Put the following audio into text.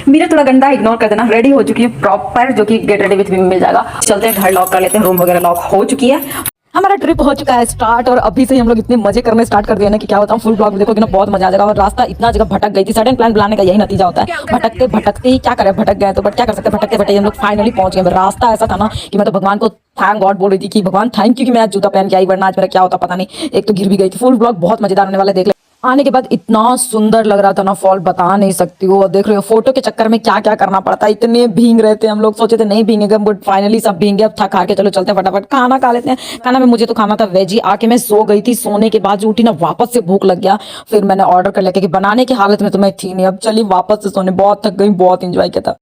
मेरा थोड़ा गंदा इग्नोर कर देना। रेडी हो चुकी है प्रॉपर, जो कि गेट रेडी विथ मी में मिल जाएगा। चलते हैं घर, लॉक कर लेते हैं, रूम वगैरह लॉक हो चुकी है। हमारा ट्रिप हो चुका है स्टार्ट और अभी से ही हम लोग इतने मजे करने स्टार्ट कर दिए ना कि क्या बताऊं। फुल ब्लॉग देखोगे ना, बहुत मजा आ जाएगा। और रास्ता इतना जगह भटक गई थी, सडन प्लान बनाने का यही नतीजा होता है। भटकते भटकते ही क्या करें, भटक गए तो बट क्या कर सकते हैं। भटकते भटकते हम लोग फाइनली पहुंच गए। रास्ता ऐसा था ना कि मैं तो भगवान को थैंक गॉड बोल रही थी कि भगवान थैंक यू कि मैं आज जूता पहन के आई, वरना आज मेरा क्या होता पता नहीं। एक तो गिर भी गई थी। फुल ब्लॉग बहुत मजेदार होने वाला है, देख ले। आने के बाद इतना सुंदर लग रहा था ना, फॉल बता नहीं सकती हूँ। और देख रहे हो फोटो के चक्कर में क्या क्या करना पड़ता है। इतने भींग रहे थे हम लोग, सोचे थे नहीं भींगेंगे बट फाइनली सब भींगे। अब थक हार के चलो चलते हैं फटाफट खाना खा लेते हैं। खाना में मुझे तो खाना था वेज ही। आके मैं सो गई थी, सोने के बाद जो उठी ना वापस से भूख लग गया। फिर मैंने ऑर्डर कर लिया क्योंकि बनाने की हालत में तो मैं थी नहीं। अब चली वापस से सोने, बहुत थक गई, बहुत इंजॉय किया था।